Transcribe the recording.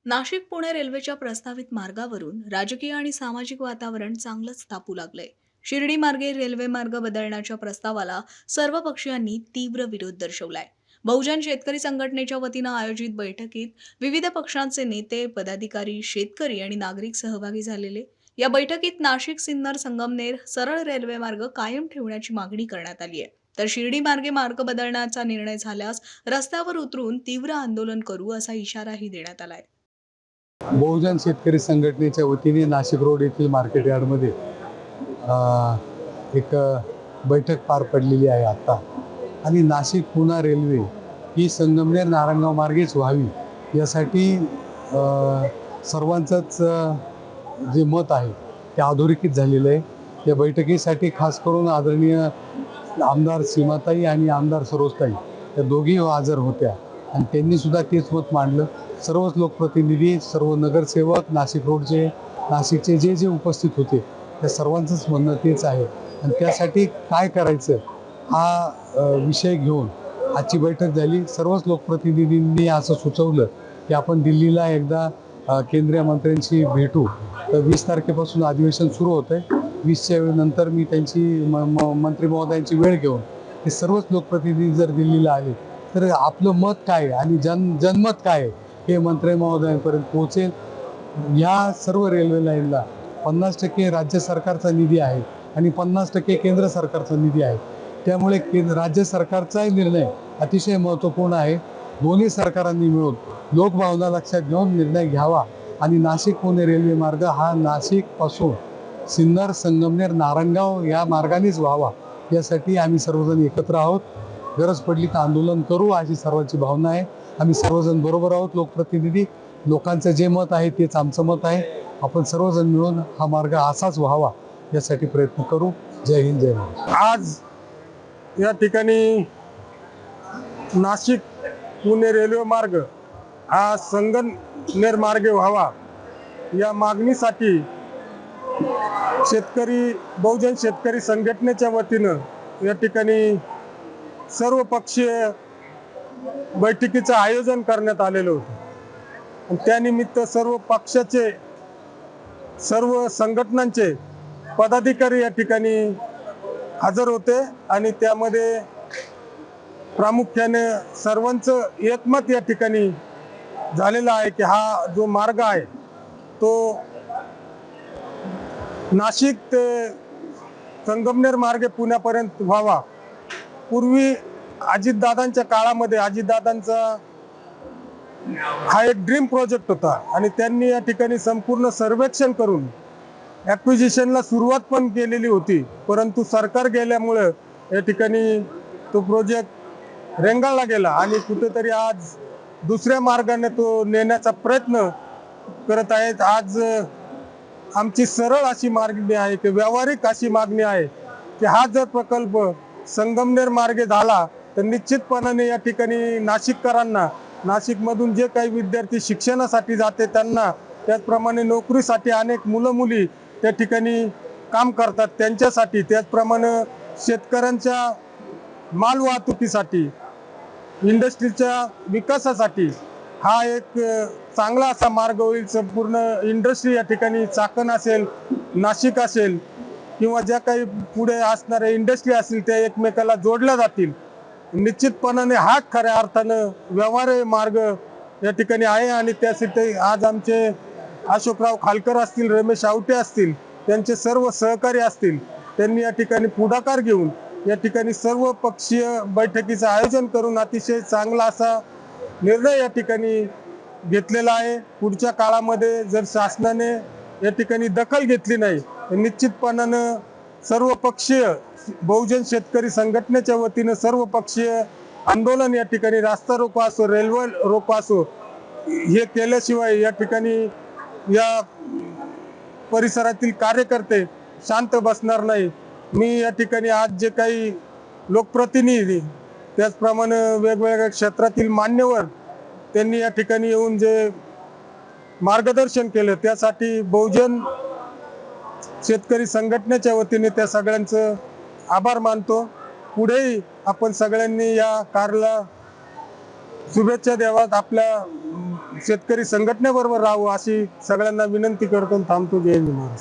नाशिक पुणे रेल्वेच्या प्रस्तावित मार्गावरून राजकीय आणि सामाजिक वातावरण चांगलंच तापू लागलंय. शिर्डी मार्गे रेल्वे मार्ग बदलण्याच्या प्रस्तावाला सर्व पक्षीयांनी तीव्र विरोध दर्शवलाय. बहुजन शेतकरी संघटनेच्या वतीनं आयोजित बैठकीत विविध पक्षांचे नेते, पदाधिकारी, शेतकरी आणि नागरिक सहभागी झालेले. या बैठकीत नाशिक सिन्नर संगमनेर सरळ रेल्वे मार्ग कायम ठेवण्याची मागणी करण्यात आली आहे. तर शिर्डी मार्गे मार्ग बदलण्याचा निर्णय झाल्यास रस्त्यावर उतरून तीव्र आंदोलन करू असा इशाराही देण्यात आलाय. बहुजन शेतकरी संघटनेच्या वतीने नाशिक रोड येथील मार्केट यार्डमध्ये एक बैठक पार पडलेली आहे आत्ता. आणि नाशिक पुणे रेल्वे ही संगमनेर नारायणगाव मार्गेच व्हावी यासाठी सर्वांचंच जे मत आहे ते अधोरेखित झालेलं आहे. या बैठकीसाठी खास करून आदरणीय आमदार सीमाताई आणि आमदार सरोजताई या दोघी हजर होत्या आणि त्यांनी सुद्धा तेच मत मांडलं. सर्वच लोकप्रतिनिधी, सर्व नगरसेवक, नाशिक रोडचे, नाशिकचे जे जे उपस्थित होते त्या सर्वांचंच म्हणणं तेच आहे. आणि त्यासाठी काय करायचं हा विषय घेऊन आजची बैठक झाली. सर्वच लोकप्रतिनिधींनी असं सुचवलं की आपण दिल्लीला एकदा केंद्रीय मंत्र्यांशी भेटू. तर 20 तारखेपासून अधिवेशन सुरू होतं आहे. 20च्या नंतर मी त्यांची मंत्री महोदयांची वेळ घेऊन हे सर्वच लोकप्रतिनिधी जर दिल्लीला आले तर आपलं मत काय आणि जनमत काय हे मंत्री महोदयांपर्यंत पोहोचेल. या सर्व रेल्वे लाईनला 50% राज्य सरकारचा निधी आहे आणि 50% केंद्र सरकारचा निधी आहे. त्यामुळे राज्य सरकारचाही निर्णय अतिशय महत्त्वपूर्ण आहे. दोन्ही सरकारांनी मिळून लोकभावना लक्षात घेऊन निर्णय घ्यावा आणि नाशिक पुणे रेल्वे मार्ग हा नाशिकपासून सिन्नर, संगमनेर, नारायणगाव या मार्गानेच व्हावा यासाठी आम्ही सर्वजण एकत्र आहोत. गरज पडली तर आंदोलन करू अशी सर्वांची भावना आहे. आम्ही सर्वजण बरोबर आहोत. लोकप्रतिनिधी, लोकांचं जे मत आहे तेच आमचं मत आहे. आपण सर्वजण मिळून हा मार्ग असाच व्हावा यासाठी प्रयत्न करू. जय हिंद, जय महाराष्ट्र. आज या ठिकाणी नाशिक पुणे रेल्वे मार्ग हा संगमनेर मार्गे व्हावा या मागणीसाठी बहुजन शेतकरी संघटनेच्या वतीनं या ठिकाणी सर्व पक्षीय बैठकीचं आयोजन करण्यात आलेलं होतं. त्यानिमित्त सर्व पक्षाचे, सर्व संघटनांचे पदाधिकारी या ठिकाणी हजर होते आणि त्यामध्ये प्रामुख्याने सर्वांचं एकमत या ठिकाणी झालेलं आहे की हा जो मार्ग आहे तो नाशिक ते संगमनेर मार्गे पुण्यापर्यंत व्हावा. पूर्वी अजितदादांच्या काळामध्ये अजितदादांचा हा एक ड्रीम प्रोजेक्ट होता आणि त्यांनी या ठिकाणी संपूर्ण सर्वेक्षण करून ॲक्विजिशनला सुरुवात पण केलेली होती. परंतु सरकार गेल्यामुळं या ठिकाणी तो प्रोजेक्ट रेंगाळला गेला आणि कुठेतरी आज दुसऱ्या मार्गाने तो नेण्याचा प्रयत्न करत आहेत. आज आमची सरळ अशी मागणी आहे की व्यावहारिक अशी मागणी आहे की हा जर प्रकल्प संगमनेर मार्गे झाला तर निश्चितपणाने या ठिकाणी नाशिककरांना, नाशिकमधून जे काही विद्यार्थी शिक्षणासाठी जाते त्यांना, त्याचप्रमाणे नोकरीसाठी अनेक मुलं मुली त्या ठिकाणी काम करतात त्यांच्यासाठी, त्याचप्रमाणे शेतकऱ्यांच्या माल वाहतुकीसाठी, इंडस्ट्रीच्या विकासासाठी हा एक चांगला असा मार्ग होईल. संपूर्ण इंडस्ट्री या ठिकाणी चाकण असेल, नाशिक असेल किंवा ज्या काही पुढे असणाऱ्या इंडस्ट्री असतील त्या एकमेकाला जोडल्या जातील. निश्चितपणाने हा खऱ्या अर्थानं व्यवहार्य मार्ग या ठिकाणी आहे आणि त्यासाठी आज आमचे अशोकराव खालकर असतील, रमेश आवटे असतील, त्यांचे सर्व सहकारी असतील, त्यांनी या ठिकाणी पुढाकार घेऊन या ठिकाणी सर्व पक्षीय बैठकीचं आयोजन करून अतिशय चांगला असा निर्णय या ठिकाणी घेतलेला आहे. पुढच्या काळामध्ये जर शासनाने या ठिकाणी दखल घेतली नाही तर निश्चितपणानं सर्व पक्षीय बहुजन शेतकरी संघटनेच्या वतीनं सर्व पक्षीय आंदोलन या ठिकाणी, रास्ता रोको असो, रेल्वे रोको असो, हे केल्याशिवाय या ठिकाणी या परिसरातील कार्यकर्ते शांत बसणार नाही. मी या ठिकाणी आज जे काही लोकप्रतिनिधी, त्याचप्रमाणे वेगवेगळ्या क्षेत्रातील मान्यवर त्यांनी या ठिकाणी येऊन जे मार्गदर्शन केलं त्यासाठी बहुजन शेतकरी संघटनेच्या वतीने त्या सगळ्यांचं आभार मानतो. पुढेही आपण सगळ्यांनी या कार्याला शुभेच्छा द्याव्यात. आपल्या शेतकरी संघटनेबरोबर राहू अशी सगळ्यांना विनंती करतो. थांबतो. जय हिंद महाराष्ट्र.